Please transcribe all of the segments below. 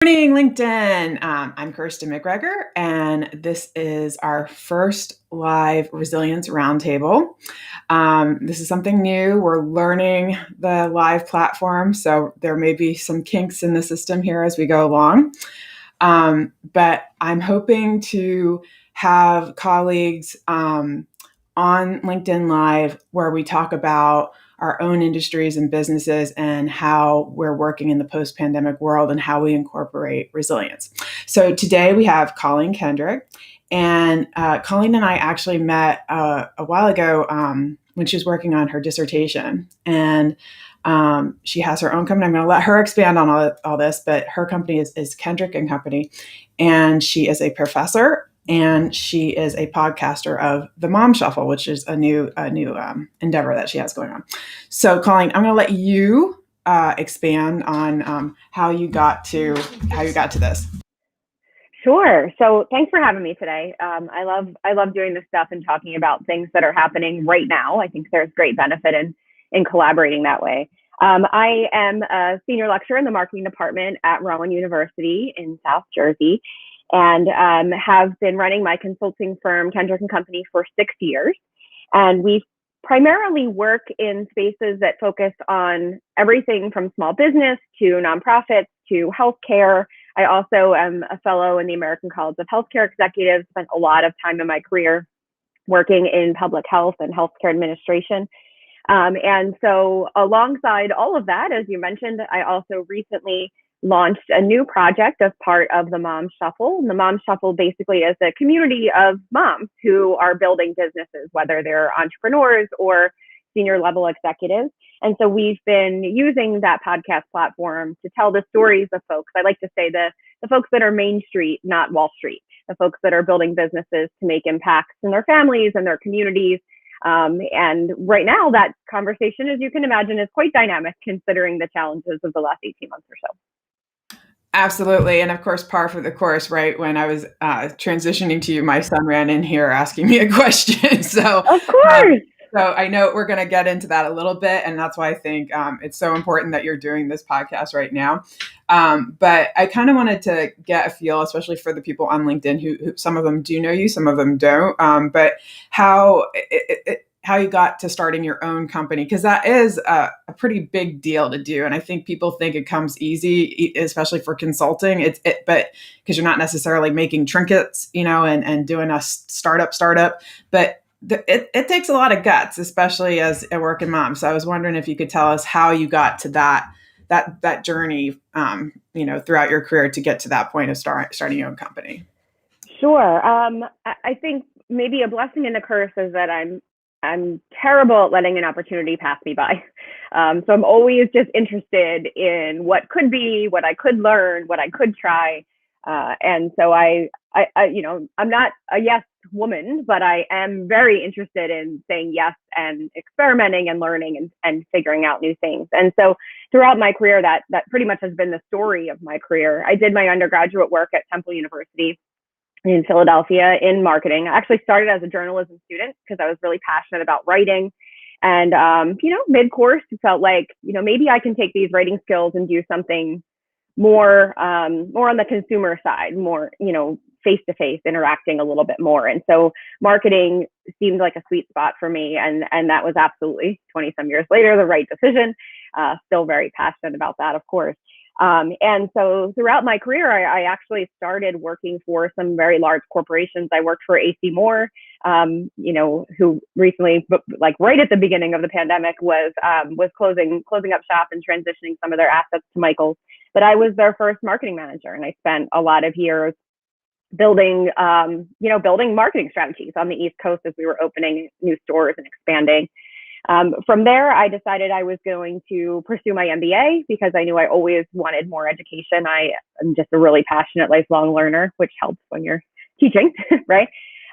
Morning, LinkedIn. I'm Kirsten McGregor, and this is our first live resilience roundtable. This is something new. We're learning the live platform, so there may be some kinks in the system here as we go along. But I'm hoping to have colleagues on LinkedIn Live where we talk about our own industries and businesses and how we're working in the post-pandemic world and how we incorporate resilience. So today we have Colleen Kendrick, and Colleen and I actually met a while ago when she was working on her dissertation, and she has her own company. I'm going to let her expand on all this, but her company is Kendrick and Company, and she is a professor and she is a podcaster of the Mom Shuffle, which is a new endeavor that she has going on. So, Colleen, I'm going to let you expand on how you got to this. Sure. So thanks for having me today. I love doing this stuff and talking about things that are happening right now. I think there's great benefit in collaborating that way. I am a senior lecturer in the marketing department at Rowan University in South Jersey, and have been running my consulting firm, Kendrick and Company, for 6 years. And we primarily work in spaces that focus on everything from small business to nonprofits to healthcare. I also am a fellow in the American College of Healthcare Executives, spent a lot of time in my career working in public health and healthcare administration. And so alongside all of that, as you mentioned, I also recently launched a new project as part of the Mom Shuffle. And the Mom Shuffle basically is a community of moms who are building businesses, whether they're entrepreneurs or senior level executives. And so we've been using that podcast platform to tell the stories of folks. I like to say the folks that are Main Street, not Wall Street, the folks that are building businesses to make impacts in their families and their communities. And right now, that conversation, as you can imagine, is quite dynamic considering the challenges of the last 18 months or so. Absolutely. And of course, par for the course, right? When I was transitioning to you, my son ran in here asking me a question. So, of course. So I know we're going to get into that a little bit. And that's why I think it's so important that you're doing this podcast right now. But I kind of wanted to get a feel, especially for the people on LinkedIn who some of them do know you, some of them don't. But how you got to starting your own company, because that is a pretty big deal to do. And I think people think it comes easy, especially for consulting. But because you're not necessarily making trinkets, and doing a startup, but it takes a lot of guts, especially as a working mom. So I was wondering if you could tell us how you got to that journey, throughout your career to get to that point of starting your own company. Sure. I think maybe a blessing and a curse is that I'm terrible at letting an opportunity pass me by. So I'm always just interested in what could be, what I could learn, what I could try. And so I'm not a yes woman, but I am very interested in saying yes and experimenting and learning and figuring out new things. And so throughout my career, that pretty much has been the story of my career. I did my undergraduate work at Temple University in Philadelphia in marketing. I actually started as a journalism student because I was really passionate about writing. And, mid-course, it felt like, maybe I can take these writing skills and do something more on the consumer side, more, face-to-face, interacting a little bit more. And so marketing seemed like a sweet spot for me. And that was absolutely 20 some years later, the right decision. Still very passionate about that, of course. And so throughout my career, I actually started working for some very large corporations. I worked for AC Moore, who recently, like right at the beginning of the pandemic, was closing up shop and transitioning some of their assets to Michaels. But I was their first marketing manager, and I spent a lot of years building marketing strategies on the East Coast as we were opening new stores and expanding. From there, I decided I was going to pursue my MBA because I knew I always wanted more education. I am just a really passionate lifelong learner, which helps when you're teaching, right?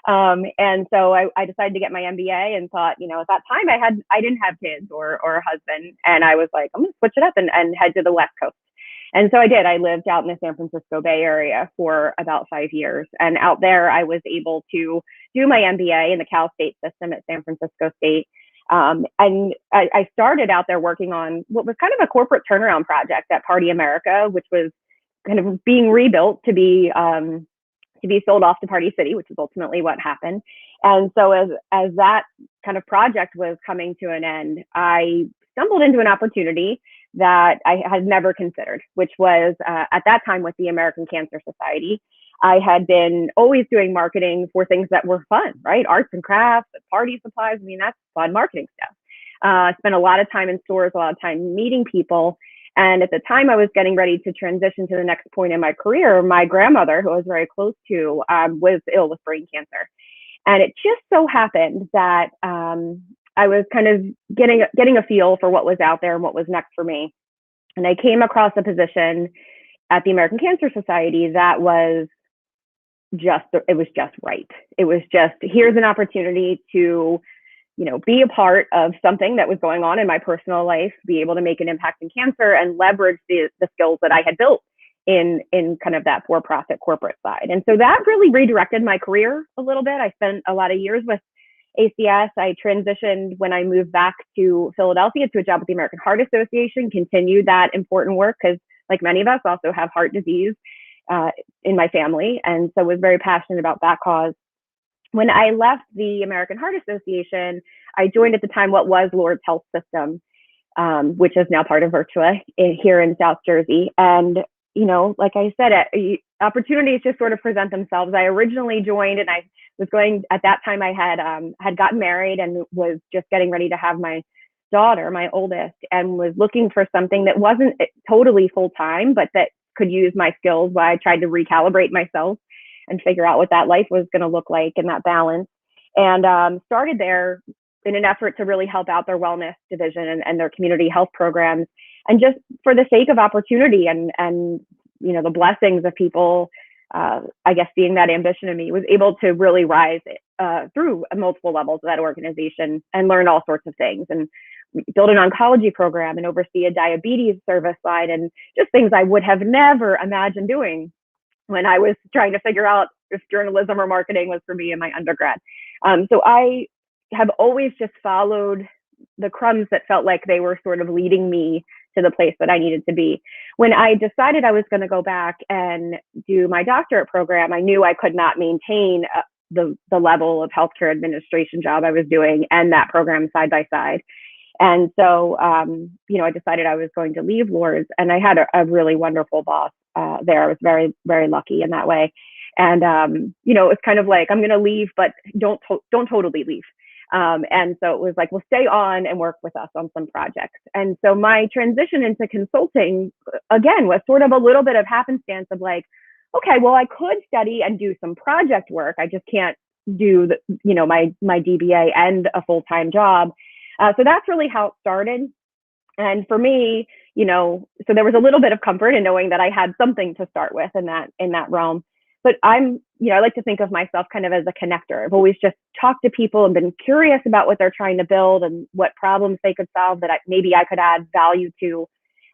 And so I decided to get my MBA and thought, at that time I didn't have kids or a husband, and I was like, I'm going to switch it up and head to the West Coast. And so I did. I lived out in the San Francisco Bay Area for about 5 years. And out there, I was able to do my MBA in the Cal State system at San Francisco State. And I started out there working on what was kind of a corporate turnaround project at Party America, which was kind of being rebuilt to be sold off to Party City, which is ultimately what happened. And so as that kind of project was coming to an end, I stumbled into an opportunity that I had never considered, which was at that time with the American Cancer Society. I had been always doing marketing for things that were fun, right? Arts and crafts, party supplies. I mean, that's fun marketing stuff. I spent a lot of time in stores, a lot of time meeting people. And at the time I was getting ready to transition to the next point in my career, my grandmother, who I was very close to, was ill with brain cancer. And it just so happened that I was kind of getting a feel for what was out there and what was next for me. And I came across a position at the American Cancer Society that was it was just right. It was just, here's an opportunity to, be a part of something that was going on in my personal life, be able to make an impact in cancer and leverage the skills that I had built in kind of that for-profit corporate side. And so that really redirected my career a little bit. I spent a lot of years with ACS. I transitioned when I moved back to Philadelphia to a job with the American Heart Association, continued that important work because, like many of us, also have heart disease in my family. And so was very passionate about that cause. When I left the American Heart Association, I joined at the time what was Lourdes Health System, which is now part of Virtua here in South Jersey. And, like I said, opportunities just sort of present themselves. I originally joined and I was going, at that time I had gotten married and was just getting ready to have my daughter, my oldest, and was looking for something that wasn't totally full-time, but that could use my skills while I tried to recalibrate myself and figure out what that life was going to look like and that balance. And started there in an effort to really help out their wellness division and their community health programs. And just for the sake of opportunity and the blessings of people, I guess seeing that ambition in me, was able to really rise through multiple levels of that organization and learn all sorts of things and build an oncology program and oversee a diabetes service line and just things I would have never imagined doing when I was trying to figure out if journalism or marketing was for me in my undergrad. So I have always just followed the crumbs that felt like they were sort of leading me to the place that I needed to be. When I decided I was going to go back and do my doctorate program, I knew I could not maintain the level of healthcare administration job I was doing and that program side by side. And so, I decided I was going to leave Lourdes, and I had a really wonderful boss there. I was very, very lucky in that way. And, it's kind of like, I'm going to leave, but don't totally leave. And so it was like, well, stay on and work with us on some projects. And so my transition into consulting, again, was sort of a little bit of happenstance of like, okay, well, I could study and do some project work. I just can't do my DBA and a full-time job. So that's really how it started. And for me, so there was a little bit of comfort in knowing that I had something to start with in that realm. But I like to think of myself kind of as a connector. I've always just talked to people and been curious about what they're trying to build and what problems they could solve that maybe I could add value to.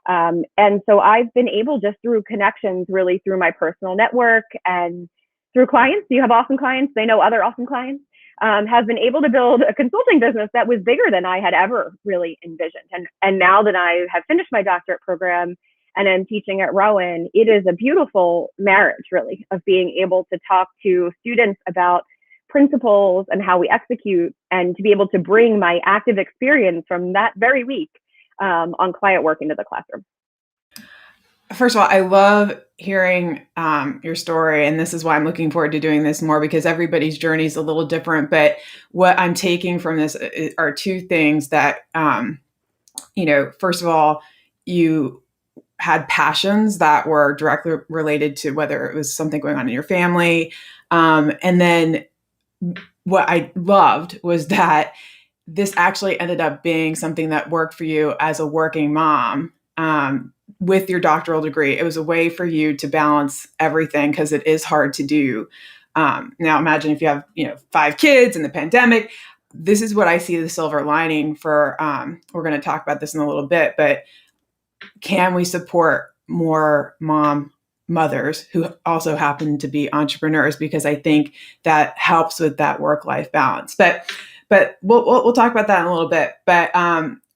And so I've been able, just through connections, really through my personal network and through clients. You have awesome clients. They know other awesome clients. Have been able to build a consulting business that was bigger than I had ever really envisioned. And now that I have finished my doctorate program and am teaching at Rowan, it is a beautiful marriage, really, of being able to talk to students about principles and how we execute, and to be able to bring my active experience from that very week on client work into the classroom. First of all, I love hearing your story, and this is why I'm looking forward to doing this more, because everybody's journey is a little different. But what I'm taking from this are two things that, first of all, you had passions that were directly related to whether it was something going on in your family. And then what I loved was that this actually ended up being something that worked for you as a working mom. With your doctoral degree, it was a way for you to balance everything, because it is hard to do. Now imagine if you have, 5 kids in the pandemic. This is what I see the silver lining for. We're going to talk about this in a little bit, but can we support more mothers who also happen to be entrepreneurs? Because I think that helps with that work-life balance. But we'll talk about that in a little bit. But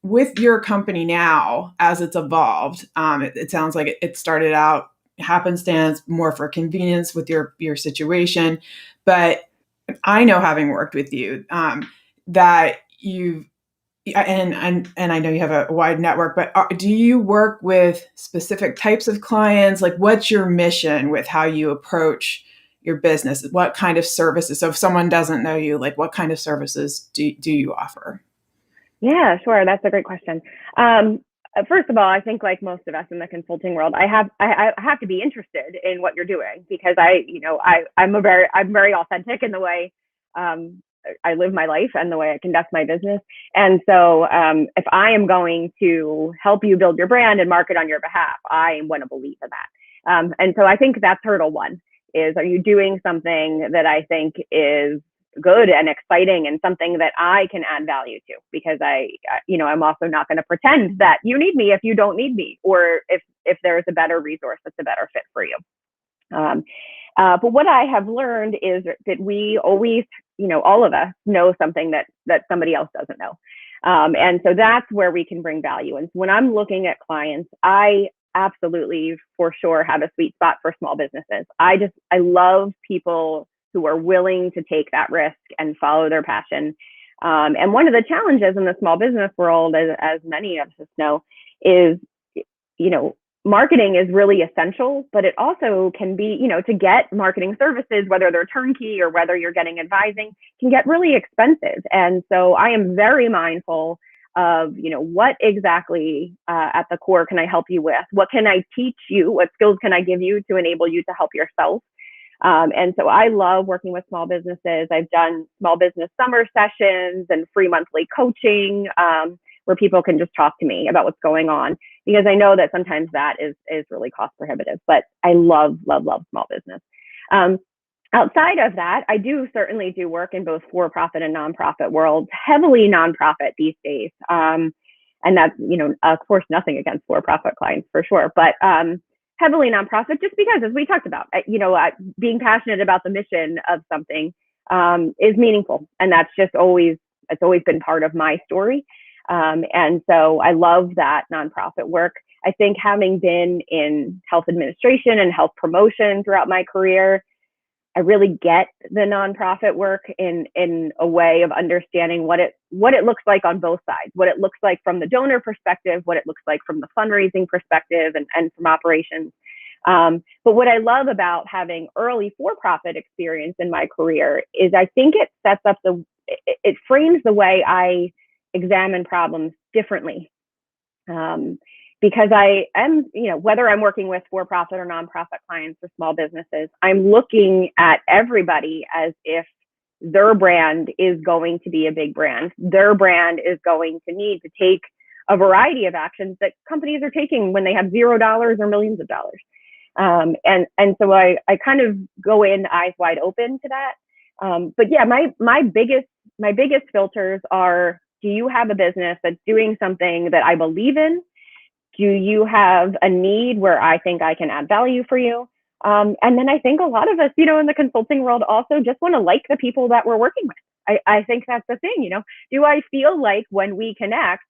with your company now, as it's evolved, it sounds like it started out happenstance, more for convenience with your situation. But I know, having worked with you, that you've and I know you have a wide network, but do you work with specific types of clients? Like, what's your mission with how you approach your business? What kind of services? So if someone doesn't know you, like, what kind of services do you offer? Yeah, sure. That's a great question. First of all, I think like most of us in the consulting world, I have to be interested in what you're doing because I'm very authentic in the way um, I live my life and the way I conduct my business. And so, if I am going to help you build your brand and market on your behalf, I am going to believe in that. And so, I think that's hurdle one: is, are you doing something that I think is good and exciting and something that I can add value to? Because I'm also not going to pretend that you need me if you don't need me, or if there's a better resource that's a better fit for you. Um, but what I have learned is that we always, all of us know something that somebody else doesn't know. And so that's where we can bring value. And when I'm looking at clients, I absolutely, for sure, have a sweet spot for small businesses. I love people who are willing to take that risk and follow their passion. And one of the challenges in the small business world, as many of us know, is, marketing is really essential, but it also can be, to get marketing services, whether they're turnkey or whether you're getting advising, can get really expensive. And so I am very mindful of, what exactly at the core can I help you with? What can I teach you? What skills can I give you to enable you to help yourself? And so I love working with small businesses. I've done small business summer sessions and free monthly coaching, where people can just talk to me about what's going on, because I know that sometimes that is really cost prohibitive. But I love small business. Outside of that, I certainly do work in both for-profit and nonprofit worlds, heavily nonprofit these days. And that's, of course, nothing against for-profit clients for sure, but heavily nonprofit, just because, as we talked about, being passionate about the mission of something is meaningful, and that's just it's always been part of my story. And so I love that nonprofit work. I think, having been in health administration and health promotion throughout my career, I really get the nonprofit work in a way of understanding what it looks like on both sides, what it looks like from the donor perspective, what it looks like from the fundraising perspective, and from operations. But what I love about having early for-profit experience in my career is I think it frames the way I examine problems differently. Because I am, whether I'm working with for-profit or nonprofit clients or small businesses, I'm looking at everybody as if their brand is going to be a big brand. Their brand is going to need to take a variety of actions that companies are taking when they have $0 or millions of dollars. And so I kind of go in eyes wide open to that. But yeah, my biggest filters are: do you have a business that's doing something that I believe in? Do you have a need where I think I can add value for you? And then I think a lot of us, in the consulting world, also just want to like the people that we're working with. I think that's the thing, do I feel like when we connect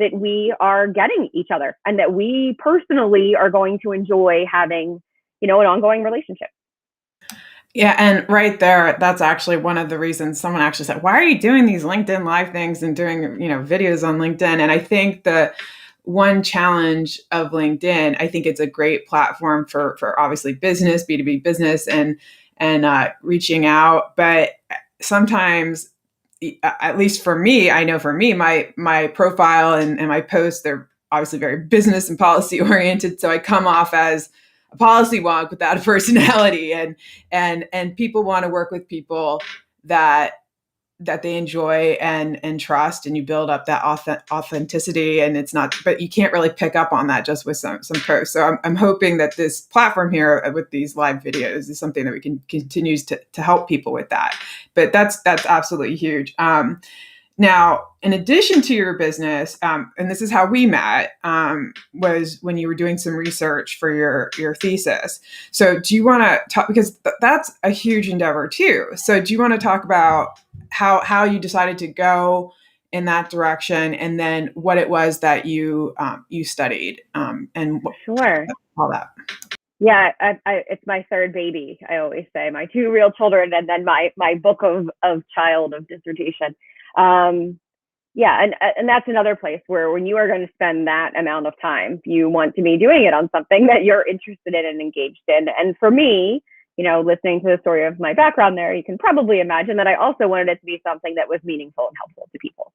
that we are getting each other and that we personally are going to enjoy having, an ongoing relationship? Yeah, and right there, that's actually one of the reasons someone actually said, "Why are you doing these LinkedIn live things and doing, videos on LinkedIn?" And I think the one challenge of LinkedIn, I think it's a great platform for obviously business, B2B business, and reaching out. But sometimes, at least for me, I know for me, my profile and my posts, they're obviously very business and policy oriented. So I come off as a policy wonk without a personality, and people want to work with people that they enjoy and trust, and you build up that authenticity. And it's not, but you can't really pick up on that just with some posts. So I'm hoping that this platform here with these live videos is something that we can continue to help people with that. But that's absolutely huge. Now, in addition to your business, and this is how we met, was when you were doing some research for your thesis. So do you want to talk, because that's a huge endeavor too. So do you want to talk about how you decided to go in that direction, and then what it was that you studied, and Sure. all that? Yeah, it's my third baby. I always say my two real children, and then my book of child of dissertation. Um, yeah, and that's another place where when you are going to spend that amount of time, you want to be doing it on something that you're interested in and engaged in. And for me, listening to the story of my background there, you can probably imagine that I also wanted it to be something that was meaningful and helpful to people.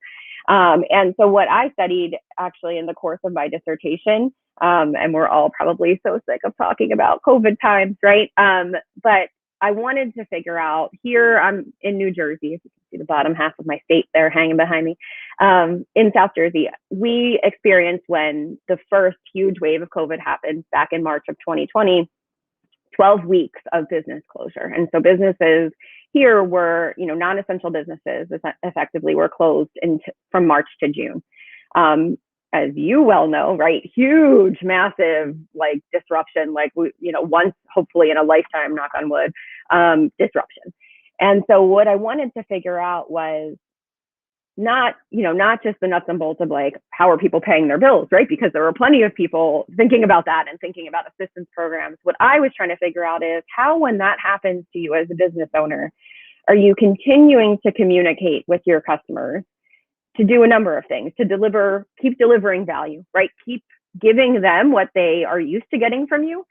And so what I studied actually in the course of my dissertation, and we're all probably so sick of talking about COVID times, right? But I wanted to figure out, here I'm in New Jersey, if you can see the bottom half of my state there hanging behind me, in South Jersey, we experienced, when the first huge wave of COVID happened back in March of 2020, 12 weeks of business closure. And so businesses here were, non-essential businesses effectively were closed from March to June. As you well know, right? Huge, massive, like, disruption, like, once, hopefully in a lifetime, knock on wood, disruption. And so what I wanted to figure out was not just the nuts and bolts of, like, how are people paying their bills, right? Because there were plenty of people thinking about that and thinking about assistance programs. What I was trying to figure out is how, when that happens to you as a business owner, are you continuing to communicate with your customers to do a number of things, to keep delivering value, right? Keep giving them what they are used to getting from you,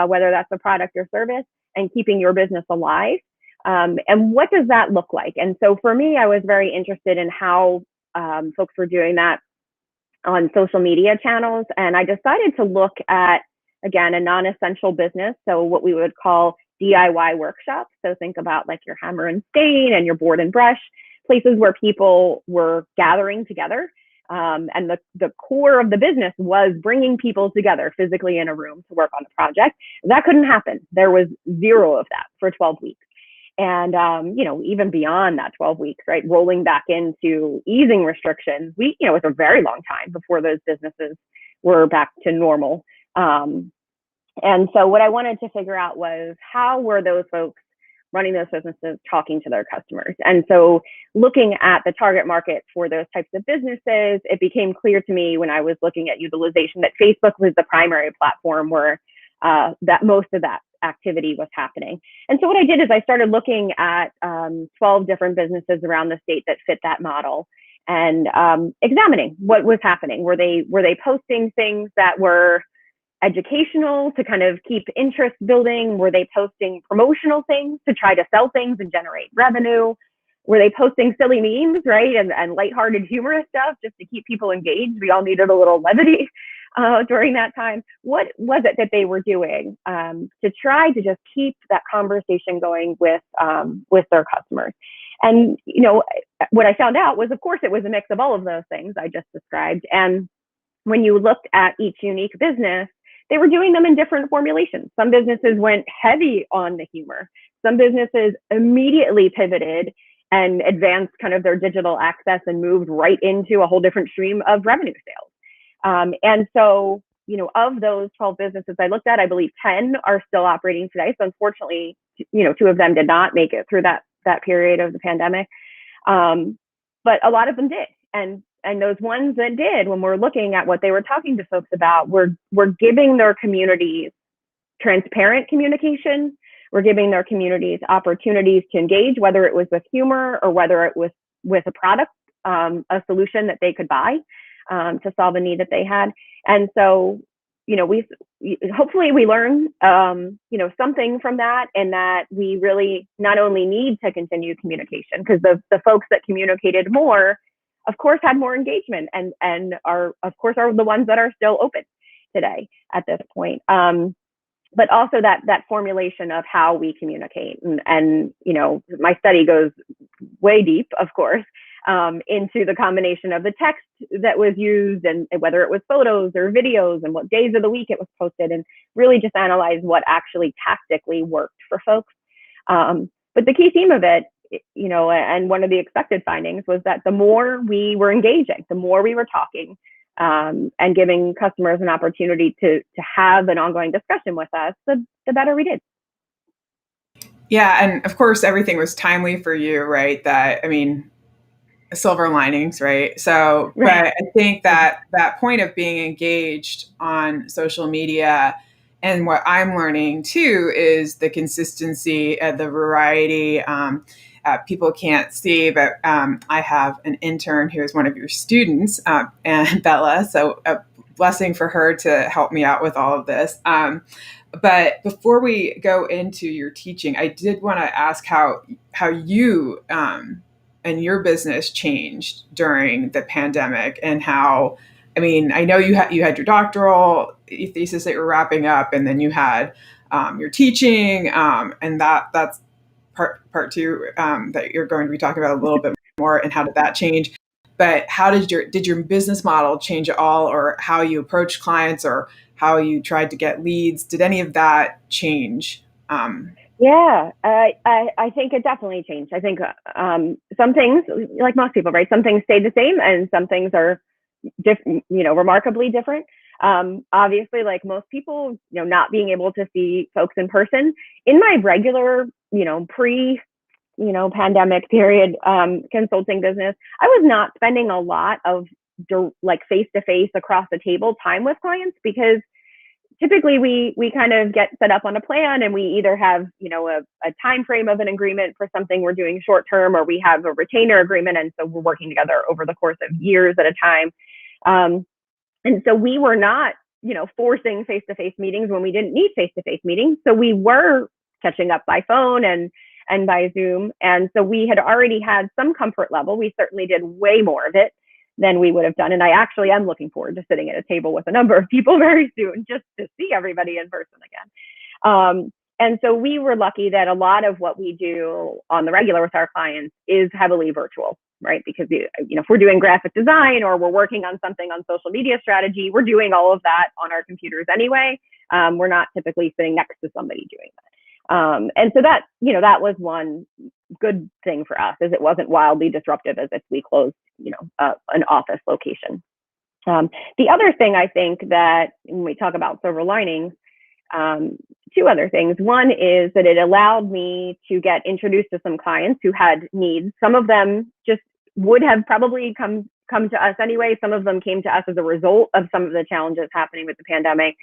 whether that's a product or service, and keeping your business alive. And what does that look like? And so for me, I was very interested in how folks were doing that on social media channels. And I decided to look at, again, a non-essential business. So what we would call DIY workshops. So think about, like, your hammer and stain and your board and brush, places where people were gathering together. And the core of the business was bringing people together physically in a room to work on a project. That couldn't happen. There was zero of that for 12 weeks. And, even beyond that 12 weeks, right, rolling back into easing restrictions, it was a very long time before those businesses were back to normal. And so what I wanted to figure out was, how were those folks running those businesses talking to their customers? And so looking at the target market for those types of businesses, it became clear to me, when I was looking at utilization, that Facebook was the primary platform where that most of that activity was happening. And so what I did is I started looking at 12 different businesses around the state that fit that model, and examining what was happening. Were they posting things that were educational to kind of keep interest building? Were they posting promotional things to try to sell things and generate revenue? Were they posting silly memes, right, and lighthearted, humorous stuff just to keep people engaged? We all needed a little levity during that time. What was it that they were doing to try to just keep that conversation going with their customers? And what I found out was, of course, it was a mix of all of those things I just described. And when you looked at each unique business, they were doing them in different formulations. Some businesses went heavy on the humor. Some businesses immediately pivoted and advanced kind of their digital access and moved right into a whole different stream of revenue sales. And so, of those 12 businesses I looked at, I believe 10 are still operating today. So unfortunately, 2 of them did not make it through that period of the pandemic. But a lot of them did. And those ones that did, when we're looking at what they were talking to folks about, were giving their communities transparent communication. We're giving their communities opportunities to engage, whether it was with humor or whether it was with a product, a solution that they could buy to solve a need that they had. And so, we hopefully we learn, something from that, and that we really not only need to continue communication, because the folks that communicated more, of course, had more engagement, and are the ones that are still open today at this point. But also that formulation of how we communicate, and my study goes way deep, of course, into the combination of the text that was used, and whether it was photos or videos, and what days of the week it was posted, and really just analyze what actually tactically worked for folks. But the key theme of it, and one of the expected findings, was that the more we were engaging, the more we were talking, and giving customers an opportunity to have an ongoing discussion with us, the better we did. Yeah, and of course, everything was timely for you, right? Silver linings, right? So, Right. but I think that point of being engaged on social media And what I'm learning too is the consistency, the variety. People can't see, but I have an intern who is one of your students, and Bella. So a blessing for her to help me out with all of this. But before we go into your teaching, I did want to ask how you and your business changed during the pandemic, and how. I mean, I know you had your doctoral thesis that you're wrapping up, and then you had your teaching, and that's part two that you're going to be talking about a little bit more, and how did that change? But how did your business model change at all, or how you approach clients, or how you tried to get leads? Did any of that change? Yeah, I think it definitely changed. I think some things, like most people, right? Some things stayed the same, and some things are remarkably different. Obviously, like most people, not being able to see folks in person. In my regular, pre, pandemic period consulting business, I was not spending a lot of like face to face across the table time with clients, because typically we kind of get set up on a plan, and we either have a time frame of an agreement for something we're doing short term, or we have a retainer agreement, and so we're working together over the course of years at a time. And so we were not forcing face-to-face meetings when we didn't need face-to-face meetings, so we were catching up by phone and by Zoom. And so we had already had some comfort level. We certainly did way more of it than we would have done. And I actually am looking forward to sitting at a table with a number of people very soon, just to see everybody in person again. And so we were lucky that a lot of what we do on the regular with our clients is heavily virtual, right? Because if we're doing graphic design, or we're working on something on social media strategy, we're doing all of that on our computers anyway. We're not typically sitting next to somebody doing that. And so that was one good thing for us, is it wasn't wildly disruptive as if we closed an office location. The other thing, I think, that when we talk about silver linings, two other things. One is that it allowed me to get introduced to some clients who had needs. Some of them just would have probably come to us anyway. Some of them came to us as a result of some of the challenges happening with the pandemic,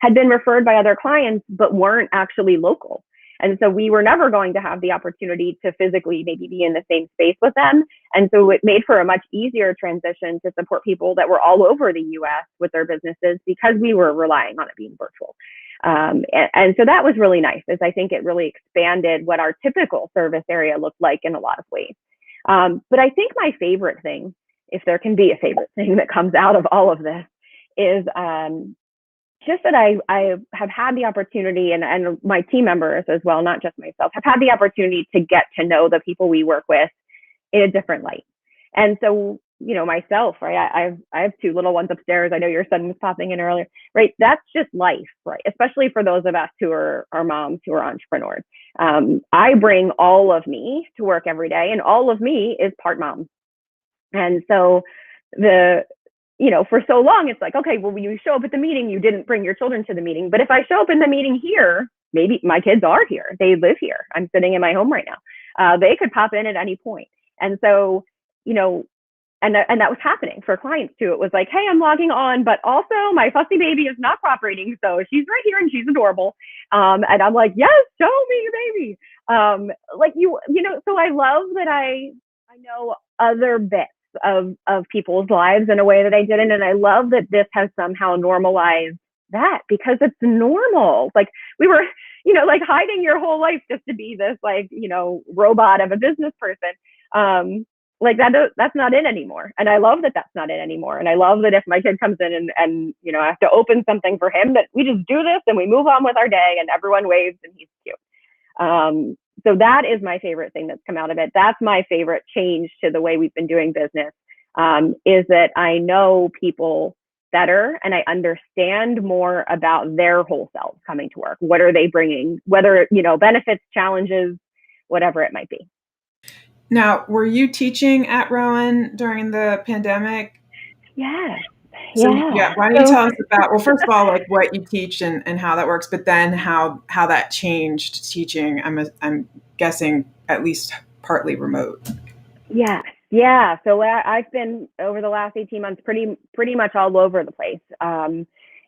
had been referred by other clients, but weren't actually local. And so we were never going to have the opportunity to physically maybe be in the same space with them. And so it made for a much easier transition to support people that were all over the US with their businesses, because we were relying on it being virtual. And so that was really nice, as I think it really expanded what our typical service area looked like in a lot of ways. But I think my favorite thing, if there can be a favorite thing that comes out of all of this, is just that I have had the opportunity, and my team members as well, not just myself, have had the opportunity to get to know the people we work with in a different light. And so, myself, right, I have two little ones upstairs. I know your son was popping in earlier, right? That's just life, right? Especially for those of us who are moms, who are entrepreneurs. I bring all of me to work every day, and all of me is part mom. And so for so long, it's like, okay, well, when you show up at the meeting, you didn't bring your children to the meeting. But if I show up in the meeting here, maybe my kids are here. They live here. I'm sitting in my home right now. They could pop in at any point. And so, and that was happening for clients too. It was like, hey, I'm logging on, but also my fussy baby is not cooperating. So she's right here and she's adorable. And I'm like, yes, show me your baby. So I love that I know other bits of people's lives in a way that I didn't. And I love that this has somehow normalized that, because it's normal. Like we were, like hiding your whole life just to be this robot of a business person. Like that's not it anymore. And I love that that's not it anymore. And I love that if my kid comes in and I have to open something for him, that we just do this and we move on with our day, and everyone waves and he's cute. So that is my favorite thing that's come out of it. That's my favorite change to the way we've been doing business, is that I know people better, and I understand more about their whole selves coming to work. What are they bringing? Whether, benefits, challenges, whatever it might be. Now, were you teaching at Rowan during the pandemic? Yeah. So yeah, why don't you tell us about, well, first of all, like what you teach and how that works, but then how that changed teaching. I'm guessing at least partly remote. Yeah. So I've been, over the last 18 months, pretty much all over the place.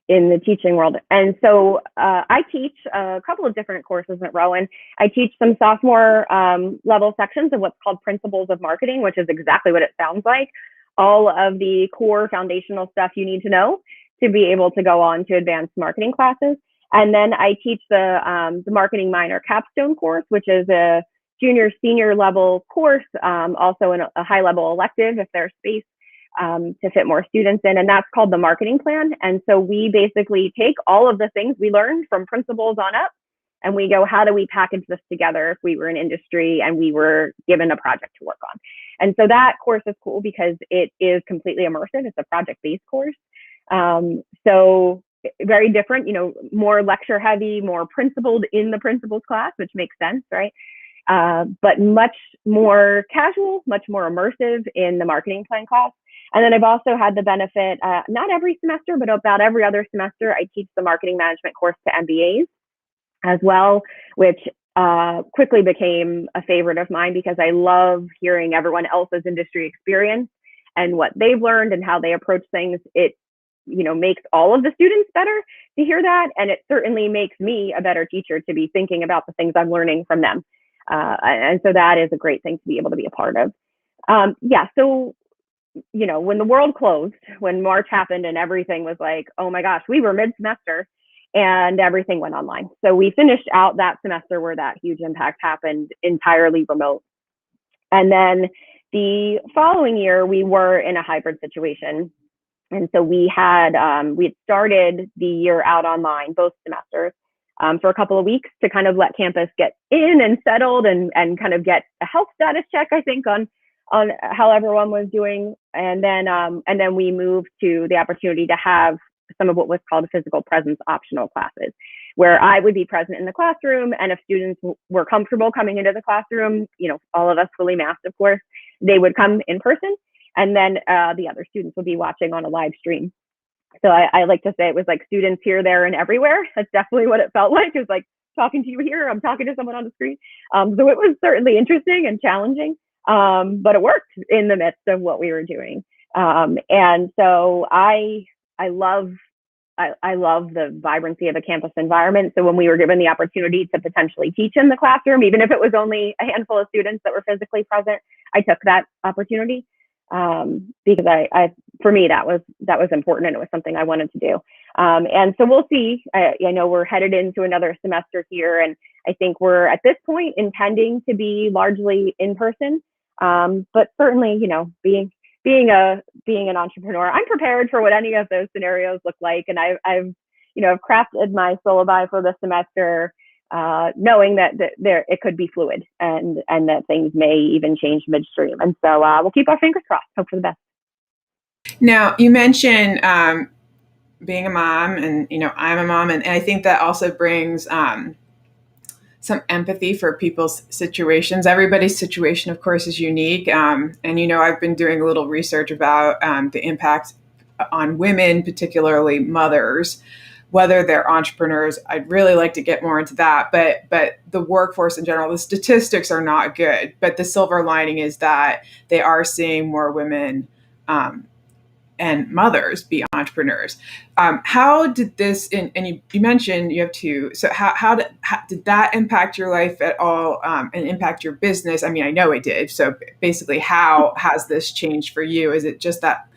in the teaching world. And so I teach a couple of different courses at Rowan. I teach some sophomore level sections of what's called Principles of Marketing, which is exactly what it sounds like. All of the core foundational stuff you need to know to be able to go on to advanced marketing classes. And then I teach the marketing minor capstone course, which is a junior senior level course, also in a high level elective if there's space to fit more students in, and that's called the marketing plan. And so we basically take all of the things we learned from principles on up, and we go, how do we package this together if we were in industry and we were given a project to work on? And so that course is cool because it is completely immersive. It's a project-based course. So very different, more lecture heavy, more principled in the principles class, which makes sense, right? But much more casual, much more immersive in the marketing plan class. And then I've also had the benefit, not every semester, but about every other semester, I teach the marketing management course to MBAs as well, which quickly became a favorite of mine because I love hearing everyone else's industry experience and what they've learned and how they approach things. It makes all of the students better to hear that. And it certainly makes me a better teacher to be thinking about the things I'm learning from them. And so that is a great thing to be able to be a part of. So when the world closed, when March happened and everything was like, oh my gosh, we were mid-semester and everything went online. So we finished out that semester where that huge impact happened entirely remote. And then the following year, we were in a hybrid situation. And so we had started the year out online, both semesters, for a couple of weeks to kind of let campus get in and settled and kind of get a health status check, I think, on how everyone was doing. And then we moved to the opportunity to have some of what was called physical presence optional classes, where I would be present in the classroom. And if students were comfortable coming into the classroom, all of us fully masked, of course, they would come in person. And then the other students would be watching on a live stream. So I like to say it was like students here, there, and everywhere. That's definitely what it felt like. It was like talking to you here, I'm talking to someone on the screen. So it was certainly interesting and challenging, but it worked in the midst of what we were doing. And so I love the vibrancy of a campus environment. So when we were given the opportunity to potentially teach in the classroom, even if it was only a handful of students that were physically present, I took that opportunity. Because for me, that was important and it was something I wanted to do. And so we'll see. I know we're headed into another semester here, and I think we're at this point intending to be largely in person. But certainly, being an entrepreneur, I'm prepared for what any of those scenarios look like. And I've crafted my syllabi for the semester, knowing that there it could be fluid and that things may even change midstream. And so we'll keep our fingers crossed, hope for the best. Now, you mentioned being a mom, and I'm a mom, and I think that also brings some empathy for people's situations. Everybody's situation, of course, is unique. And I've been doing a little research about the impact on women, particularly mothers, whether they're entrepreneurs. I'd really like to get more into that, but the workforce in general, the statistics are not good, but the silver lining is that they are seeing more women and mothers be entrepreneurs. How did this, and you mentioned you have two, so how did that impact your life at all, and impact your business? I mean, I know it did. So basically, how has this changed for you? Is it just that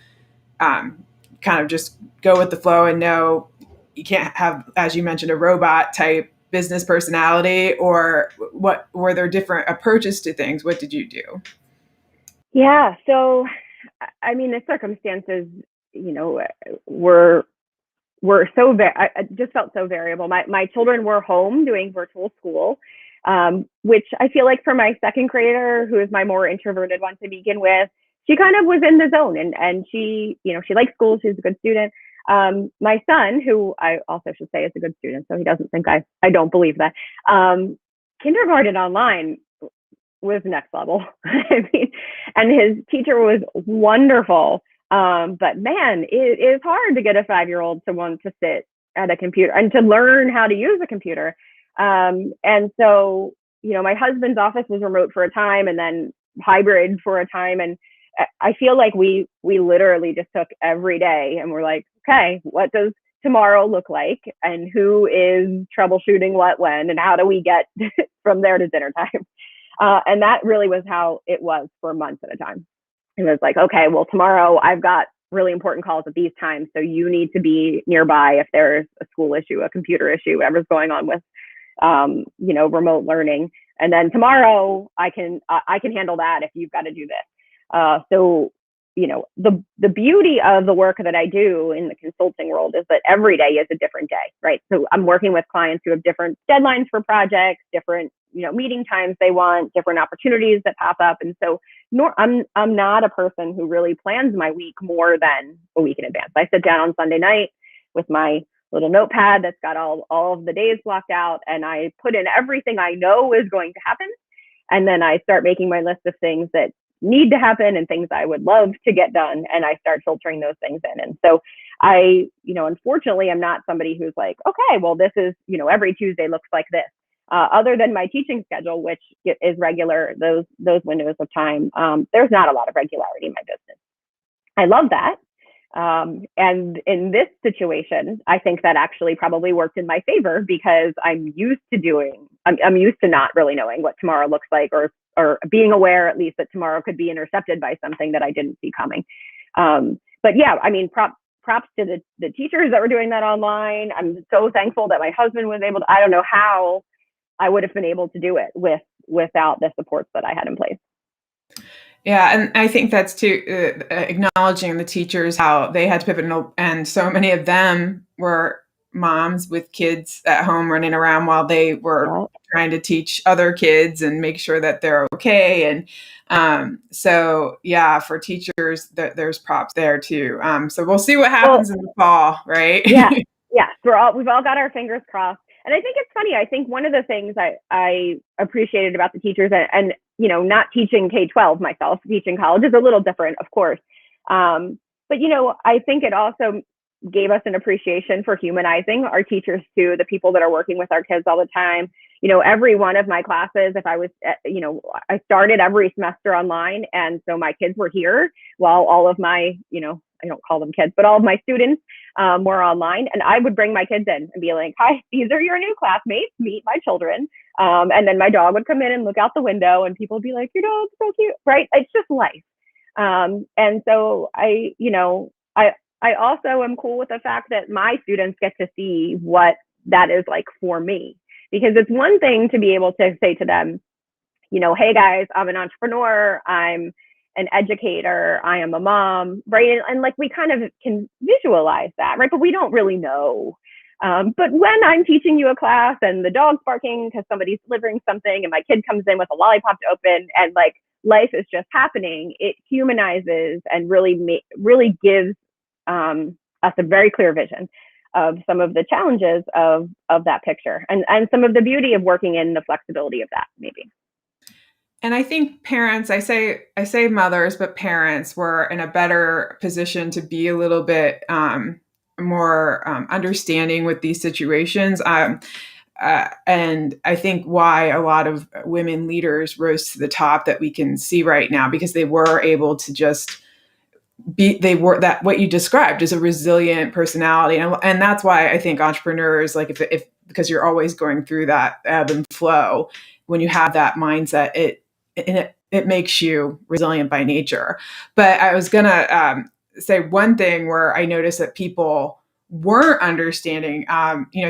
kind of just go with the flow and know you can't have, as you mentioned, a robot type business personality, or what were there different approaches to things? What did you do? Yeah. So, I mean, the circumstances, were so, I just felt so variable. My children were home doing virtual school, which I feel like for my second grader, who is my more introverted one to begin with, she kind of was in the zone, and she likes school. She's a good student. My son, who I also should say is a good student, so he doesn't think I don't believe that. Kindergarten online was next level. I mean, and his teacher was wonderful. But man, it is hard to get a 5-year-old to want to sit at a computer and to learn how to use a computer. And so, my husband's office was remote for a time and then hybrid for a time. And I feel like we literally just took every day and we're like, okay, what does tomorrow look like, and who is troubleshooting what when, and how do we get from there to dinner time. And that really was how it was for months at a time. It was like, okay, well, tomorrow I've got really important calls at these times, so you need to be nearby if there's a school issue, a computer issue, whatever's going on with remote learning. And then tomorrow I can handle that if you've got to do this. So the beauty of the work that I do in the consulting world is that every day is a different day, right? So I'm working with clients who have different deadlines for projects, different meeting times they want, different opportunities that pop up. And so I'm not a person who really plans my week more than a week in advance. I sit down on Sunday night with my little notepad that's got all of the days blocked out, and I put in everything I know is going to happen. And then I start making my list of things that need to happen and things I would love to get done. And I start filtering those things in. And so I, unfortunately, I'm not somebody who's like, okay, well, this is, every Tuesday looks like this. Other than my teaching schedule, which is regular, those windows of time, there's not a lot of regularity in my business. I love that. And in this situation, I think that actually probably worked in my favor, because I'm used to not really knowing what tomorrow looks like, or being aware at least that tomorrow could be intercepted by something that I didn't see coming. But yeah, I mean, props to the teachers that were doing that online. I'm so thankful that my husband was able to. I don't know how I would have been able to do it without the supports that I had in place. Yeah, and I think that's too acknowledging the teachers, how they had to pivot, and so many of them were moms with kids at home running around while they were trying to teach other kids and make sure that they're okay. And so, yeah, for teachers, there's props there too. So we'll see what happens in the fall, right? Yeah. We've all got our fingers crossed. And I think it's funny. I think one of the things I appreciated about the teachers, and not teaching K-12 myself, teaching college is a little different, of course. But I think it also gave us an appreciation for humanizing our teachers too, the people that are working with our kids all the time. Every one of my classes, if I was, I started every semester online. And so my kids were here while all of my, I don't call them kids, but all of my students were online. And I would bring my kids in and be like, hi, these are your new classmates, meet my children. And then my dog would come in and look out the window, and people would be like, your dog's so cute, right? It's just life. And so I also am cool with the fact that my students get to see what that is like for me, because it's one thing to be able to say to them, hey guys, I'm an entrepreneur, I'm an educator, I am a mom, right? And like we kind of can visualize that, right? But we don't really know. But when I'm teaching you a class and the dog's barking because somebody's delivering something, and my kid comes in with a lollipop to open, and like life is just happening, it humanizes and really gives us a very clear vision of some of the challenges of that picture, and some of the beauty of working in the flexibility of that, maybe. And I think parents, I say mothers, but parents were in a better position to be a little bit more understanding with these situations. And I think why a lot of women leaders rose to the top that we can see right now, because they were able to just that what you described is a resilient personality. And that's why I think entrepreneurs, like if because you're always going through that ebb and flow, when you have that mindset, it makes you resilient by nature. But I was gonna say one thing where I noticed that people weren't understanding.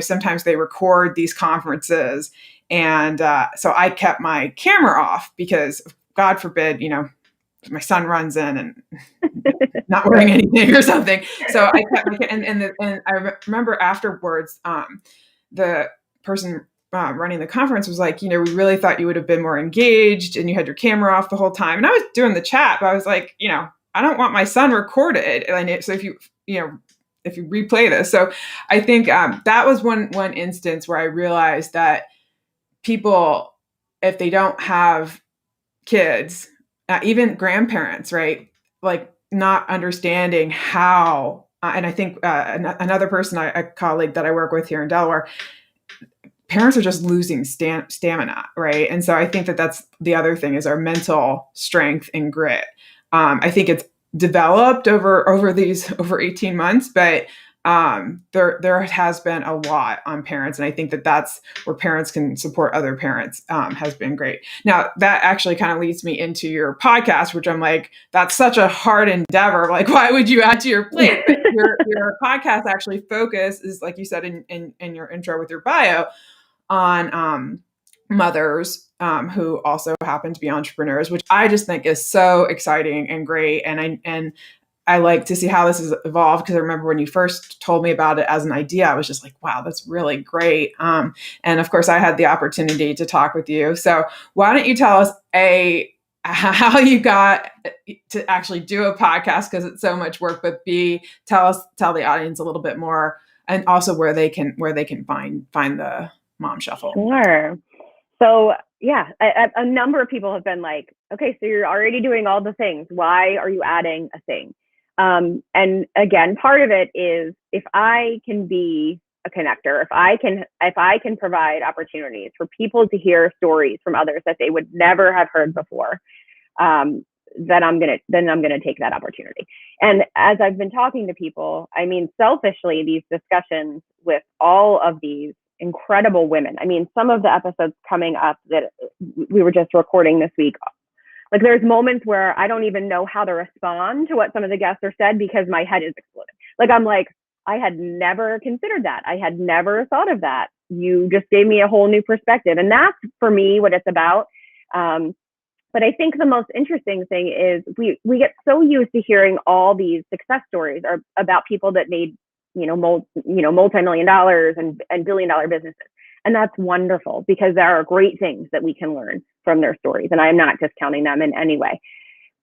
Sometimes they record these conferences, and so I kept my camera off because, God forbid, my son runs in and not wearing anything or something. So I kept and I remember afterwards, the person running the conference was like, we really thought you would have been more engaged and you had your camera off the whole time. And I was doing the chat, but I was like, I don't want my son recorded. And so if you replay this. So I think that was one instance where I realized that people, if they don't have kids, even grandparents, right? Like not understanding how, and I think another person, a colleague that I work with here in Delaware, parents are just losing stamina, right? And so I think that's the other thing is our mental strength and grit. I think it's developed over 18 months, but there has been a lot on parents, and I think that's where parents can support other parents, has been great. Now that actually kind of leads me into your podcast, which I'm like, that's such a hard endeavor. Like, why would you add to your plate? But your podcast actually focuses, like you said in your intro with your bio, on mothers who also happen to be entrepreneurs, which I just think is so exciting and great. And I like to see how this has evolved, because I remember when you first told me about it as an idea, I was just like, wow, that's really great. And of course, I had the opportunity to talk with you. So why don't you tell us how you got to actually do a podcast, because it's so much work, but B, tell the audience a little bit more, and also where they can find the Mom Shuffle. Sure. So yeah, a number of people have been like, okay, so you're already doing all the things. Why are you adding a thing? And again, part of it is, if I can be a connector, if I can provide opportunities for people to hear stories from others that they would never have heard before, then I'm gonna take that opportunity. And as I've been talking to people, I mean, selfishly, these discussions with all of these incredible women. I mean, some of the episodes coming up that we were just recording this week, like, there's moments where I don't even know how to respond to what some of the guests are said, because my head is exploding. Like, I'm like, I had never considered that. I had never thought of that. You just gave me a whole new perspective. And that's, for me, what it's about. But I think the most interesting thing is we get so used to hearing all these success stories are about people that made, multi-million dollars and billion-dollar businesses. And that's wonderful, because there are great things that we can learn from their stories. And I'm not discounting them in any way,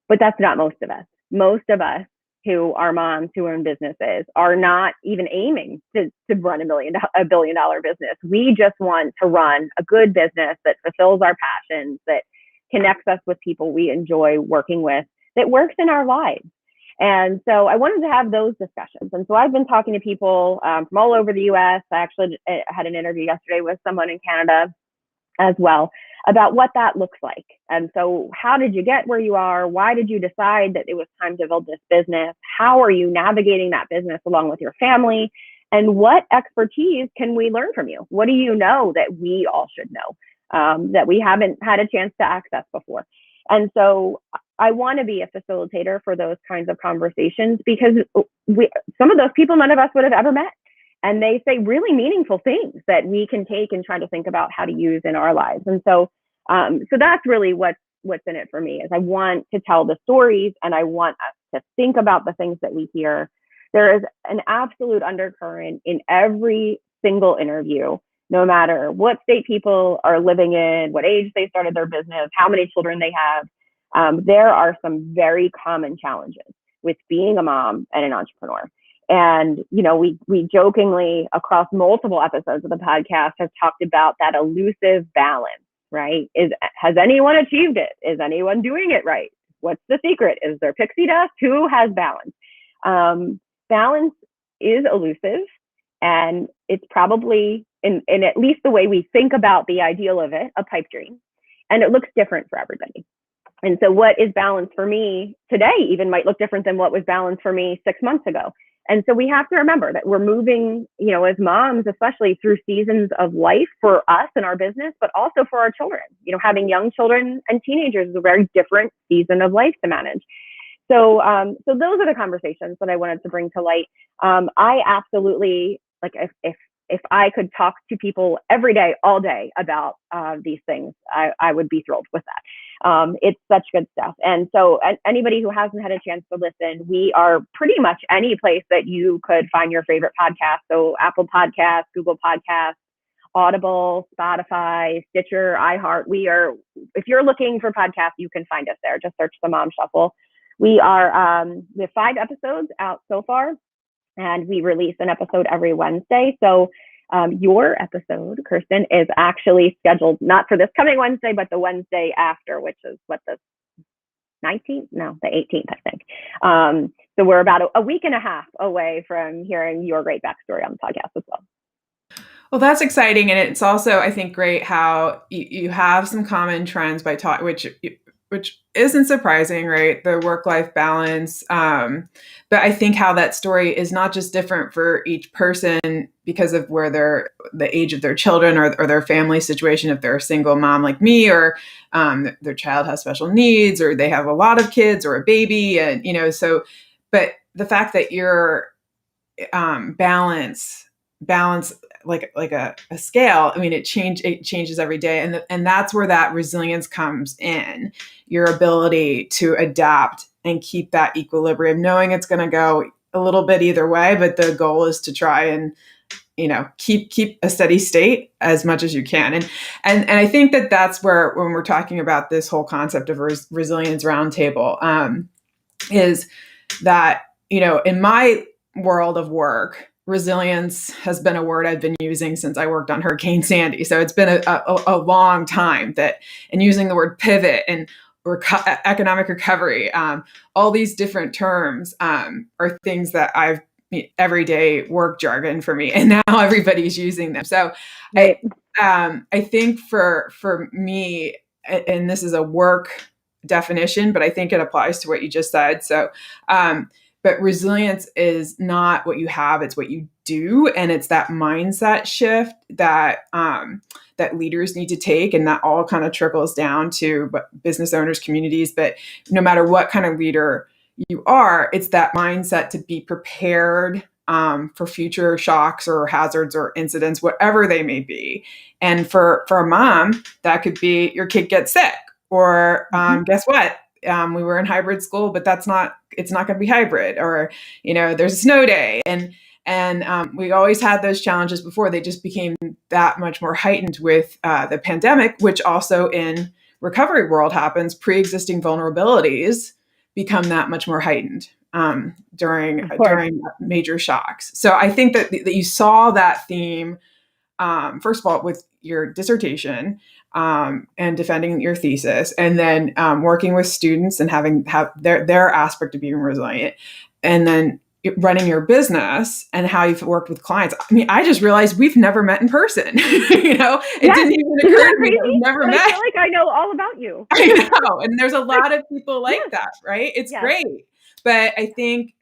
but that's not most of us. Most of us who are moms who own businesses are not even aiming to run a billion-dollar business. We just want to run a good business that fulfills our passions, that connects us with people we enjoy working with, that works in our lives. And so I wanted to have those discussions. And so I've been talking to people from all over the US. I actually had an interview yesterday with someone in Canada as well about what that looks like. And so, how did you get where you are? Why did you decide that it was time to build this business? How are you navigating that business along with your family? And what expertise can we learn from you? What do you know that we all should know, that we haven't had a chance to access before? And so I want to be a facilitator for those kinds of conversations, because some of those people, none of us would have ever met. And they say really meaningful things that we can take and try to think about how to use in our lives. And so that's really what's in it for me, is I want to tell the stories, and I want us to think about the things that we hear. There is an absolute undercurrent in every single interview, no matter what state people are living in, what age they started their business, how many children they have. There are some very common challenges with being a mom and an entrepreneur. And, we jokingly, across multiple episodes of the podcast, have talked about that elusive balance, right? Has anyone achieved it? Is anyone doing it right? What's the secret? Is there pixie dust? Who has balance? Balance is elusive, and it's probably, in at least the way we think about the ideal of it, a pipe dream. And it looks different for everybody. And so what is balance for me today even might look different than what was balance for me 6 months ago. And so we have to remember that we're moving, as moms, especially through seasons of life for us and our business, but also for our children. Having young children and teenagers is a very different season of life to manage. So those are the conversations that I wanted to bring to light. I absolutely, like, if I could talk to people every day, all day about these things, I would be thrilled with that. It's such good stuff. And so anybody who hasn't had a chance to listen, we are pretty much any place that you could find your favorite podcast. So Apple Podcasts, Google Podcasts, Audible, Spotify, Stitcher, iHeart. If you're looking for podcasts, you can find us there. Just search The Mom Shuffle. We have 5 episodes out so far, and we release an episode every Wednesday. So your episode, Kirsten, is actually scheduled not for this coming Wednesday, but the Wednesday after, which is the 19th? No, the 18th, I think. So we're about a week and a half away from hearing your great backstory on the podcast as well. Well, that's exciting. And it's also, I think, great how you have some common trends by which which isn't surprising, right? The work-life balance. But I think how that story is not just different for each person because of where the age of their children or their family situation, if they're a single mom like me, or their child has special needs, or they have a lot of kids or a baby, and so. But the fact that you're balance like a scale. I mean, it changes every day, and that's where that resilience comes in. Your ability to adapt and keep that equilibrium, knowing it's going to go a little bit either way, but the goal is to try and keep a steady state as much as you can. And I think that that's where, when we're talking about this whole concept of resilience roundtable, is that in my world of work, resilience has been a word I've been using since I worked on Hurricane Sandy. So it's been a long time and using the word pivot and economic recovery, all these different terms are things that I've everyday work jargon for me, and now everybody's using them. So Right. I think for me, and this is a work definition, but I think it applies to what you just said. So, but resilience is not what you have, it's what you do. And it's that mindset shift that that leaders need to take. And that all kind of trickles down to business owners, communities. But no matter what kind of leader you are, it's that mindset to be prepared for future shocks or hazards or incidents, whatever they may be. And for a mom, that could be your kid gets sick, or guess what? We were in hybrid school, but it's not going to be hybrid, or, there's a snow day. And we always had those challenges before. They just became that much more heightened with the pandemic, which also in recovery world happens. Pre-existing vulnerabilities become that much more heightened during major shocks. So I think that you saw that theme, first of all, with your dissertation, and defending your thesis, and then working with students and have their aspect of being resilient, and then running your business and how you've worked with clients. I mean, I just realized we've never met in person. It didn't even occur to me that we've never met. I feel like I know all about you. I know, and there's a lot of people like that, right? It's great, but I think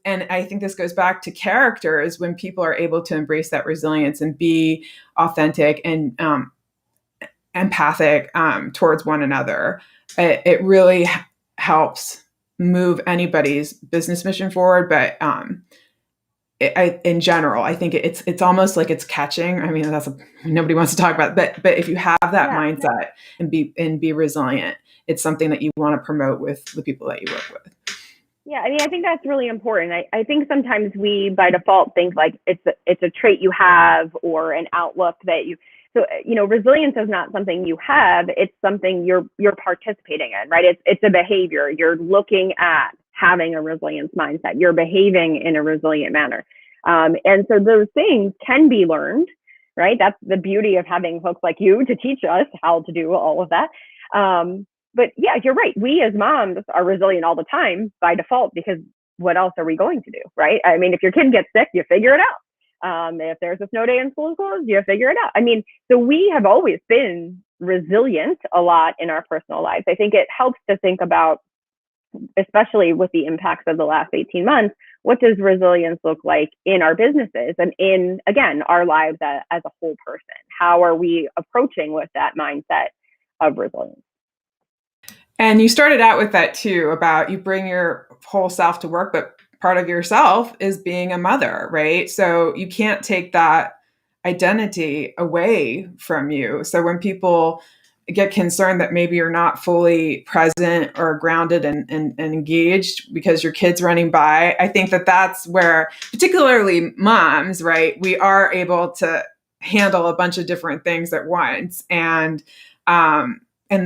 and I think this goes back to character, is when people are able to embrace that resilience and be authentic and empathic towards one another, it really helps move anybody's business mission forward. But in general, I think it's almost like it's catching. I mean, nobody wants to talk about it, but if you have that mindset and be resilient, it's something that you want to promote with the people that you work with. Yeah, I mean, I think that's really important. I think sometimes we, by default, think like it's a trait you have or an outlook that you. So resilience is not something you have; it's something you're participating in, right? It's a behavior. You're looking at having a resilience mindset. You're behaving in a resilient manner, and so those things can be learned, right? That's the beauty of having folks like you to teach us how to do all of that. But yeah, you're right. We as moms are resilient all the time by default, because what else are we going to do, right? I mean, if your kid gets sick, you figure it out. If there's a snow day and school is closed, you figure it out. I mean, so we have always been resilient a lot in our personal lives. I think it helps to think about, especially with the impacts of the last 18 months, what does resilience look like in our businesses and in, again, our lives as a whole person? How are we approaching with that mindset of resilience? And you started out with that too, about you bring your whole self to work, but part of yourself is being a mother, right? So you can't take that identity away from you. So when people get concerned that maybe you're not fully present or grounded and engaged because your kid's running by, I think that that's where, particularly moms, right, we are able to handle a bunch of different things at once. And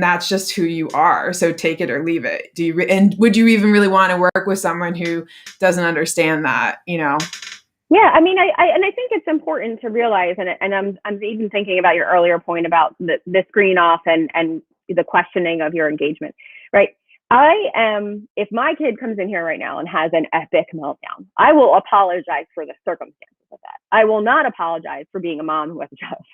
that's just who you are. So take it or leave it. And would you even really want to work with someone who doesn't understand that, Yeah, I mean, I think it's important to realize, and I'm even thinking about your earlier point about the screen off and the questioning of your engagement, right? If my kid comes in here right now and has an epic meltdown, I will apologize for the circumstances of that. I will not apologize for being a mom who has a child.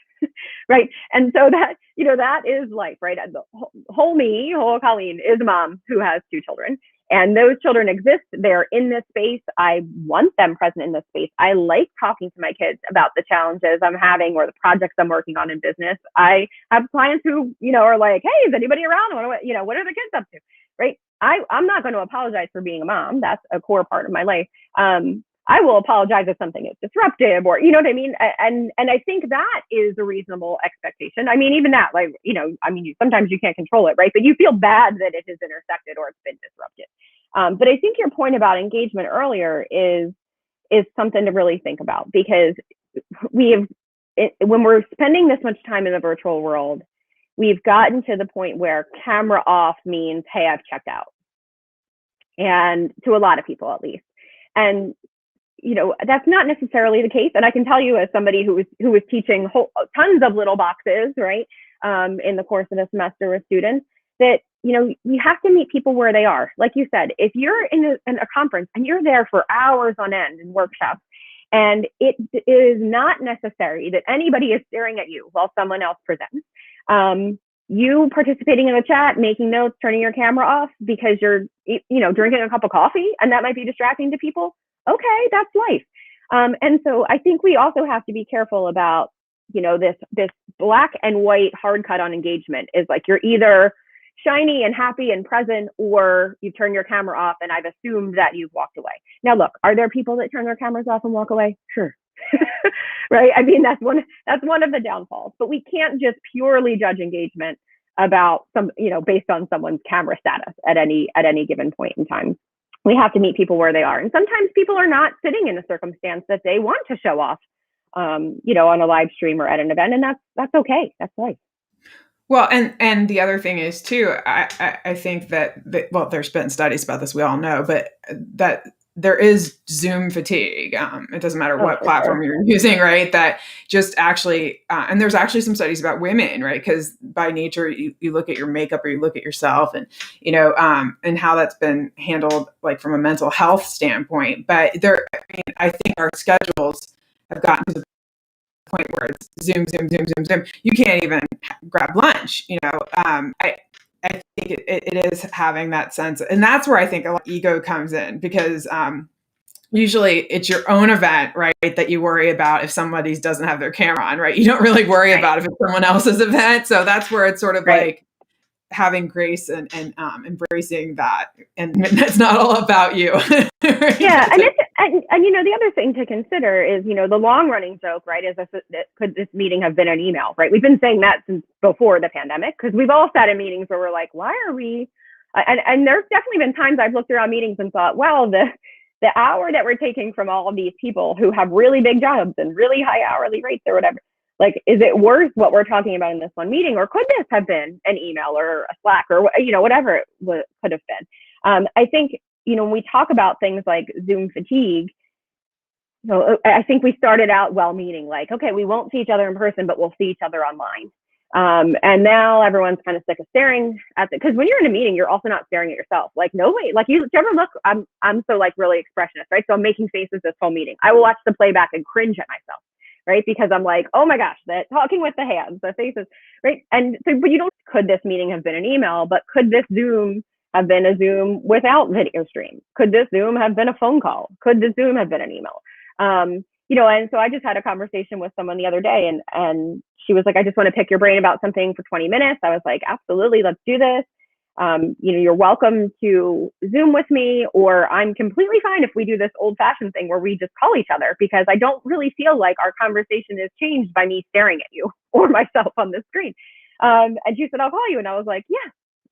Right. And so that, that is life, right? The whole Colleen is a mom who has 2 children. And those children exist. They're in this space. I want them present in this space. I like talking to my kids about the challenges I'm having or the projects I'm working on in business. I have clients who, are like, hey, is anybody around? What are the kids up to? Right. I'm not going to apologize for being a mom. That's a core part of my life. I will apologize if something is disruptive or, you know what I mean? And I think that is a reasonable expectation. I mean, even that, like, sometimes you can't control it, right? But you feel bad that it has intersected or it's been disrupted. But I think your point about engagement earlier is something to really think about, because when we're spending this much time in the virtual world, we've gotten to the point where camera off means, hey, I've checked out. And to a lot of people, at least. And that's not necessarily the case. And I can tell you, as somebody who was teaching tons of little boxes, right, in the course of the semester with students, that, you have to meet people where they are. Like you said, if you're in a conference and you're there for hours on end in workshops, and it is not necessary that anybody is staring at you while someone else presents, you participating in the chat, making notes, turning your camera off because you're, drinking a cup of coffee, and that might be distracting to people. Okay, that's life. And so I think we also have to be careful about, this black and white hard cut on engagement is like, you're either shiny and happy and present, or you turn your camera off, and I've assumed that you've walked away. Now, look, are there people that turn their cameras off and walk away? Sure. Right. I mean, that's one of the downfalls, but we can't just purely judge engagement about based on someone's camera status at any given point in time. We have to meet people where they are. And sometimes people are not sitting in a circumstance that they want to show off, on a live stream or at an event. And that's okay. That's life. Well, and the other thing is too, I think that there's been studies about this, we all know, but that there is Zoom fatigue. It doesn't matter what platform you're using, right? That just actually, and there's actually some studies about women, right? Because by nature, you look at your makeup or you look at yourself, and and how that's been handled, like from a mental health standpoint. But I think our schedules have gotten to the point where it's Zoom. You can't even grab lunch. I think it is having that sense, and that's where I think a lot of ego comes in, because usually it's your own event, right, that you worry about if somebody doesn't have their camera on, right? You don't really worry about if it's someone else's event. So that's where it's sort of like having grace and embracing that, and it's not all about you. Right? Yeah, and the other thing to consider is, the long running joke, right, is could this meeting have been an email, right? We've been saying that since before the pandemic, because we've all sat in meetings where we're like, why are we? And there's definitely been times I've looked around meetings and thought, well, the hour that we're taking from all of these people who have really big jobs and really high hourly rates or whatever, like, is it worth what we're talking about in this one meeting? Or could this have been an email or a Slack or, whatever it could have been? I think, when we talk about things like Zoom fatigue, I think we started out well-meaning, like, okay, we won't see each other in person, but we'll see each other online. And now everyone's kind of sick of staring at it, because when you're in a meeting, you're also not staring at yourself. Like, no way. Like, you ever look? I'm so like really expressionist, right? So I'm making faces this whole meeting. I will watch the playback and cringe at myself, right? Because I'm like, oh my gosh, that talking with the hands, the faces, right? And so, but could this meeting have been an email? But could this Zoom have been a Zoom without video stream? Could this Zoom have been a phone call? Could this Zoom have been an email? And so I just had a conversation with someone the other day, and she was like, I just want to pick your brain about something for 20 minutes. I was like, absolutely, let's do this. You're welcome to Zoom with me, or I'm completely fine if we do this old fashioned thing where we just call each other, because I don't really feel like our conversation is changed by me staring at you or myself on the screen. And she said, I'll call you. And I was like, yeah,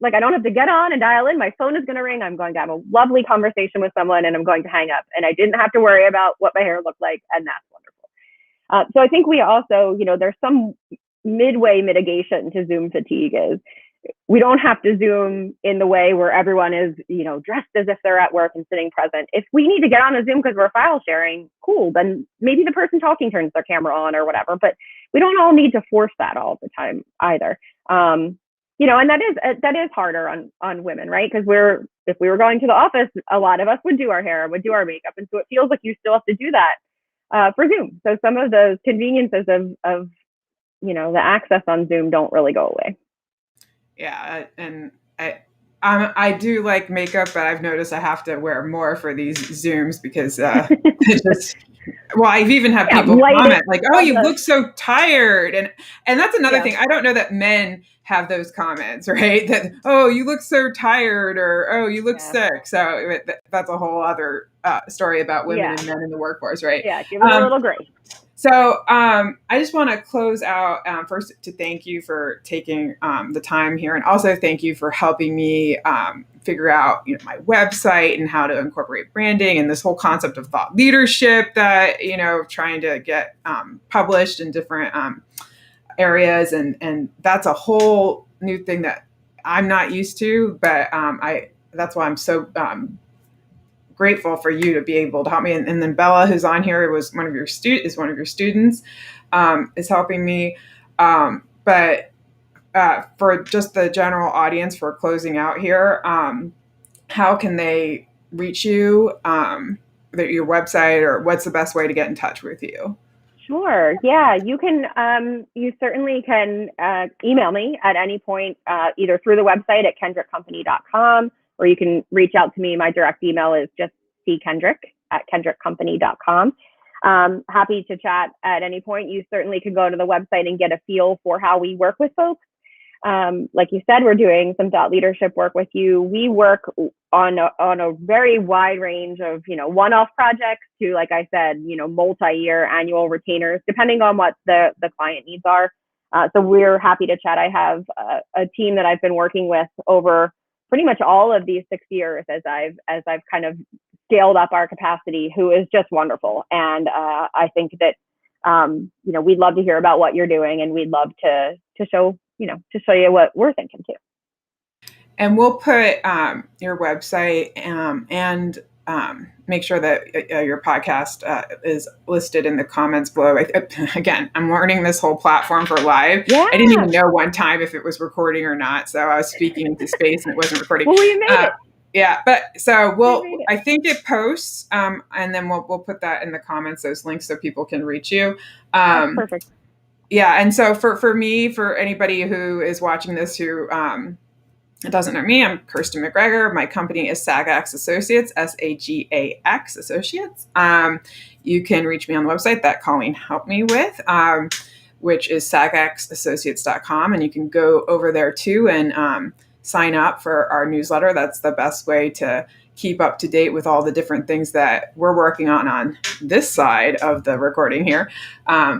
like, I don't have to get on and dial in. My phone is going to ring. I'm going to have a lovely conversation with someone, and I'm going to hang up. And I didn't have to worry about what my hair looked like. And that's wonderful. So I think we also, there's some midway mitigation to Zoom fatigue. Is we don't have to Zoom in the way where everyone is, dressed as if they're at work and sitting present. If we need to get on a Zoom because we're file sharing, cool, then maybe the person talking turns their camera on or whatever. But we don't all need to force that all the time either. And that is harder on women, right? Because if we were going to the office, a lot of us would do our hair, would do our makeup, and so it feels like you still have to do that for Zoom. So some of those conveniences of the access on Zoom don't really go away. Yeah, and I do like makeup, but I've noticed I have to wear more for these Zooms because it just. Well, I've even had people comment like, "Oh, you look so tired," and that's another thing. I don't know that men have those comments, right? That, "Oh, you look so tired," or "Oh, you look sick." So that's a whole other story about women and men in the workforce, right? Yeah, give it a little grace. So I just want to close out first to thank you for taking the time here, and also thank you for helping me figure out my website and how to incorporate branding and this whole concept of thought leadership that trying to get published in different areas, and that's a whole new thing that I'm not used to, but that's why I'm so grateful for you to be able to help me. And then Bella, who's on here, is one of your students, is helping me. But for just the general audience, for closing out here, how can they reach you? Your website, or what's the best way to get in touch with you? Sure. Yeah, you can. You certainly can email me at any point, either through the website at kendrickcompany.com, or you can reach out to me. My direct email is just ckendrick@kendrickcompany.com. Happy to chat at any point. You certainly can go to the website and get a feel for how we work with folks. Like you said, we're doing some thought leadership work with you. We work on a very wide range of, one-off projects to, like I said, multi-year annual retainers, depending on what the client needs are. So we're happy to chat. I have a team that I've been working with over pretty much all of these 6 years as I've kind of scaled up our capacity, who is just wonderful. And I think that, we'd love to hear about what you're doing, and we'd love to show you what we're thinking too. And we'll put your website and make sure that your podcast is listed in the comments below. Again, I'm learning this whole platform for live. Yeah. I didn't even know one time if it was recording or not. So I was speaking into space and it wasn't recording. Well, you made it. Yeah, but so I think it posts, and then we'll put that in the comments, those links, so people can reach you. That's perfect. Yeah, and so for me, for anybody who is watching this who doesn't know me, I'm Kirsten McGregor. My company is Sagax Associates, SAGAX Associates. You can reach me on the website that Colleen helped me with, which is sagaxassociates.com, and you can go over there too and sign up for our newsletter. That's the best way to keep up to date with all the different things that we're working on this side of the recording here.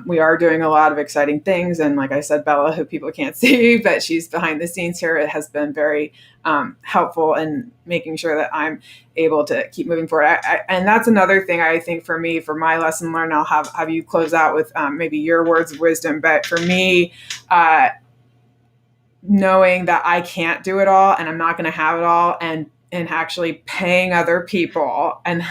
We are doing a lot of exciting things. And like I said, Bella, who people can't see, but she's behind the scenes here, it has been very helpful in making sure that I'm able to keep moving forward. And that's another thing I think for me, for my lesson learned, I'll have you close out with maybe your words of wisdom. But for me, knowing that I can't do it all and I'm not going to have it all, and actually paying other people, and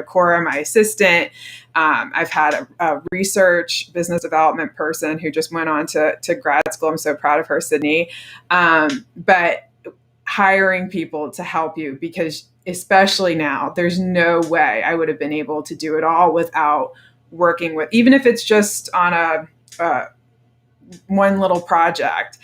Cora, my assistant, I've had a research business development person who just went on to grad school. I'm so proud of her, Sydney. But hiring people to help you, because especially now, there's no way I would have been able to do it all without working with, even if it's just on a one little project.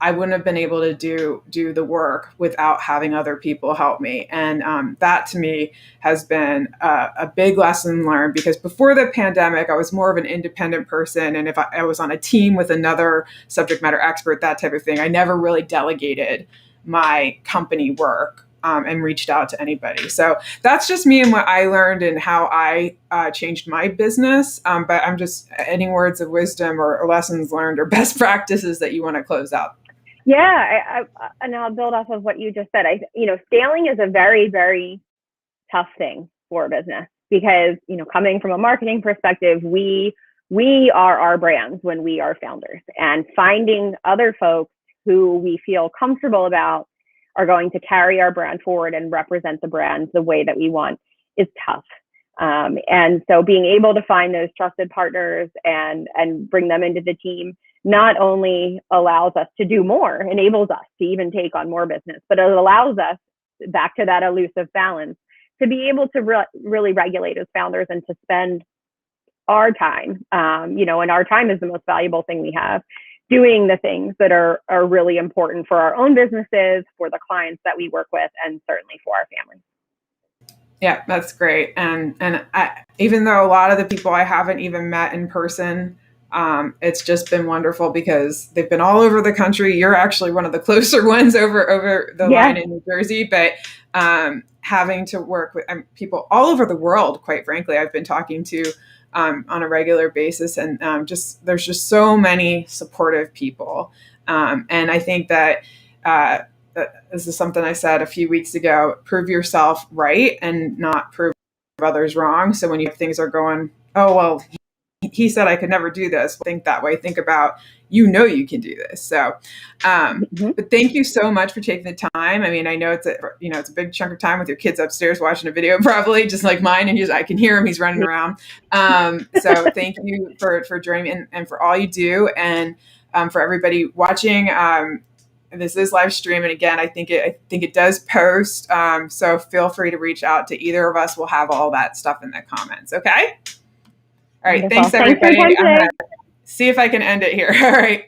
I wouldn't have been able to do the work without having other people help me. And that to me has been a big lesson learned, because before the pandemic, I was more of an independent person. And if I was on a team with another subject matter expert, that type of thing, I never really delegated my company work and reached out to anybody. So that's just me and what I learned and how I changed my business. But I'm just, any words of wisdom or lessons learned or best practices that you want to close out? Yeah, and I'll build off of what you just said. Scaling is a very, very tough thing for a business, because, coming from a marketing perspective, we are our brands when we are founders, and finding other folks who we feel comfortable about are going to carry our brand forward and represent the brand the way that we want is tough. And so being able to find those trusted partners and bring them into the team not only allows us to do more, enables us to even take on more business, but it allows us, back to that elusive balance, to be able to really regulate as founders and to spend our time, and our time is the most valuable thing we have, doing the things that are really important for our own businesses, for the clients that we work with, and certainly for our families. Yeah, that's great. And even though a lot of the people I haven't even met in person, it's just been wonderful because they've been all over the country. You're actually one of the closer ones over the line in New Jersey, but having to work with people all over the world, quite frankly, I've been talking to on a regular basis, and there's just so many supportive people, and I think that. This is something I said a few weeks ago, prove yourself right and not prove others wrong. So when things are going, oh, well, he said I could never do this. Think that way. Think about, you can do this. So, but thank you so much for taking the time. I mean, I know it's a big chunk of time with your kids upstairs watching a video, probably just like mine. And I can hear him. He's running around. So thank you for joining me and for all you do. And for everybody watching, this is live stream, and again, I think it does post. So feel free to reach out to either of us. We'll have all that stuff in the comments. Okay. All right. Wonderful. Thanks, everybody. I'm gonna see if I can end it here. All right.